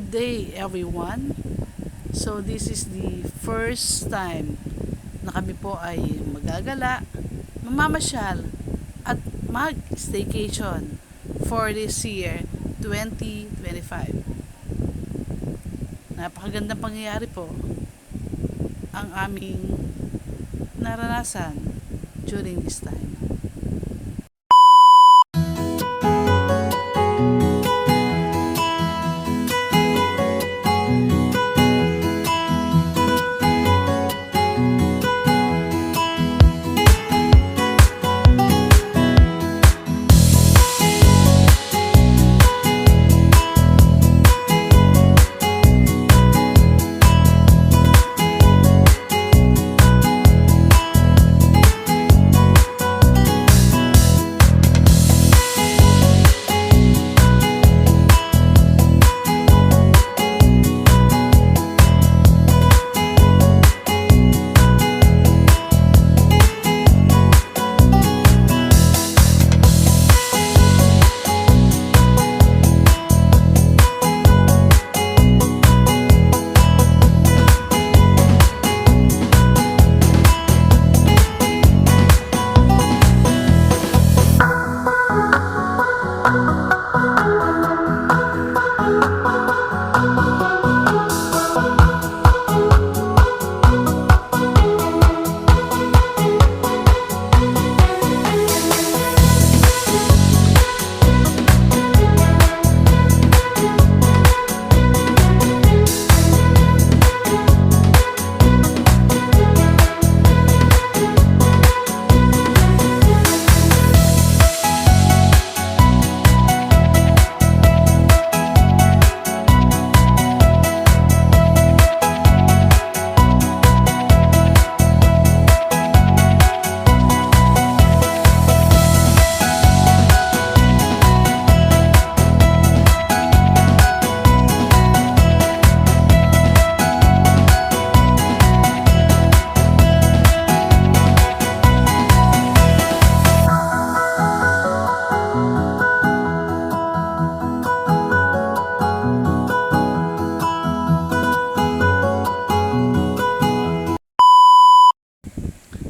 Good day everyone. So this is the first time na kami po ay magagala, mamamasyal at mag-staycation for this year 2025. Napakagandang pangyayari po ang aming naranasan during this time.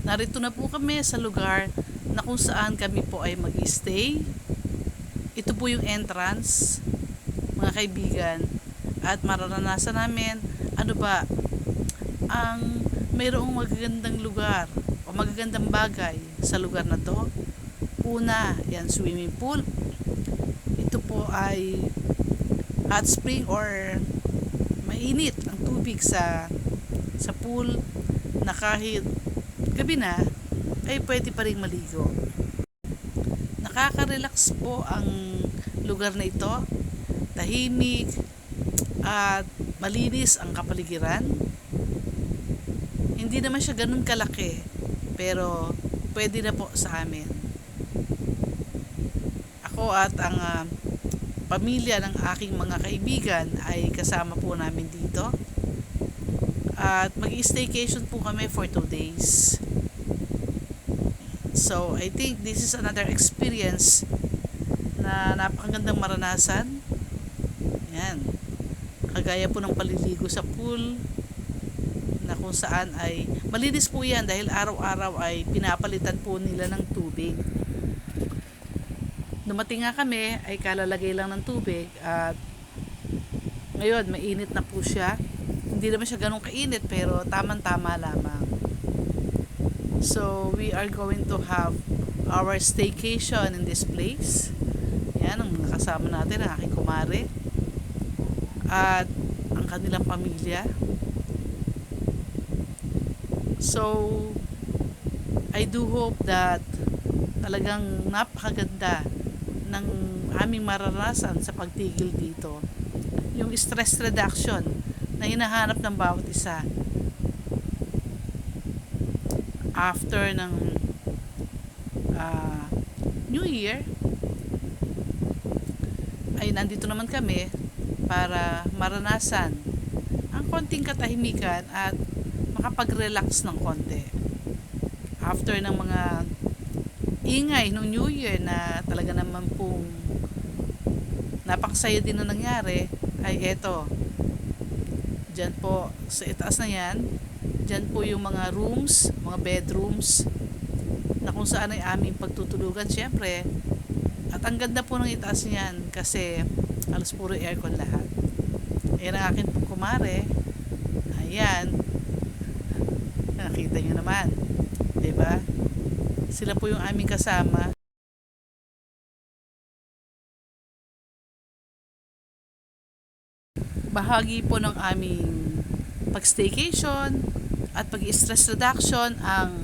Narito na po kami sa lugar na kung saan kami po ay mag-stay. Ito po yung entrance, mga kaibigan. At mararanasan namin ano ba ang mayroong magagandang lugar o magagandang bagay sa lugar na to. Una, yan swimming pool. Ito po ay hot spring or mainit ang tubig sa pool na kahit gabi na ay pwede pa rin maligo. Nakaka-relax po ang lugar na ito. Tahimik at malinis ang kapaligiran. Hindi naman siya ganun kalaki, pero pwede na po sa amin. Ako at ang pamilya ng aking mga kaibigan ay kasama po namin dito. At mag-staycation po kami for 2 days. So, I think this is another experience na napakagandang maranasan. Yan. Kagaya po ng paliligo sa pool na kung saan ay malinis po yan dahil araw-araw ay pinapalitan po nila ng tubig. Dumating nga kami ay kalalagay lang ng tubig at ngayon mainit na po siya. Hindi naman siya ganun kainit pero tamang-tama lamang. So, we are going to have our staycation in this place. Yan, ang mga kasama natin, ang aking kumare. At ang kanilang pamilya. So, I do hope that talagang napakaganda ng aming maranasan sa pagtigil dito. Yung stress reduction na hinahanap ng bawat isa. After ng New Year ay nandito naman kami para maranasan ang konting katahimikan at makapag-relax ng konti after ng mga ingay ng New Year na talaga naman pong napakasaya din na nangyari. Ay eto, Diyan po, sa itaas na yan, diyan po yung mga rooms, mga bedrooms, na kung saan ay aming pagtutulugan, syempre. At ang ganda po ng itaas niyan kasi halos puro aircon lahat. Ayan ang akin pong kumare. Ayan. Nakita nyo naman. Diba? Sila po yung aming kasama. Bahagi po ng aming pag-staycation at pag-stress reduction ang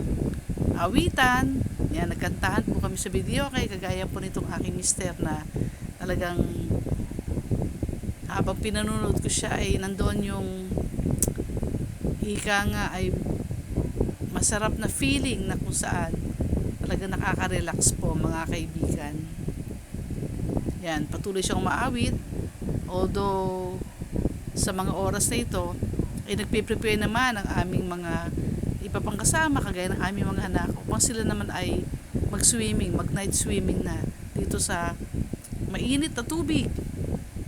awitan. Yan, nagkantahan po kami sa video kay kagaya po nitong aking mister na talagang habang pinanonood ko siya ay nandoon yung ika nga ay masarap na feeling na kung saan talaga nakaka-relax po mga kaibigan. Yan, patuloy siyang maawit although sa mga oras na ito ay nagpe-prepare naman ang aming mga iba pang kasama kagaya ng aming mga anak upang sila naman ay mag-swimming, mag-night swimming na dito sa mainit na tubig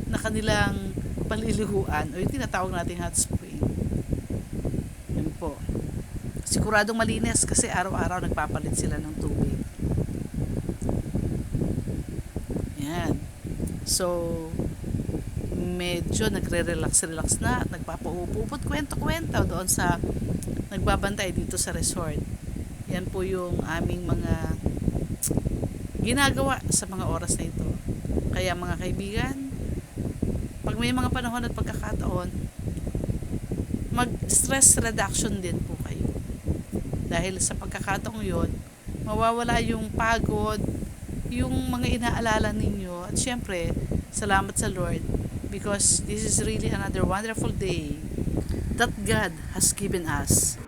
na kanilang palilihuan o yung tinatawag nating hot spring. Yan po. Siguradong malinis kasi araw-araw nagpapalit sila ng tubig. Yan. So, medyo nagre-relax na at nagpapaupo-upot kwento-kwento doon sa nagbabantay dito sa resort. Yan po yung aming mga ginagawa sa mga oras na ito. Kaya mga kaibigan, pag may mga panahon at pagkakataon, mag-stress reduction din po kayo. Dahil sa pagkakataong yon, mawawala yung pagod, yung mga inaalala ninyo, at syempre, salamat sa Lord because this is really another wonderful day that God has given us.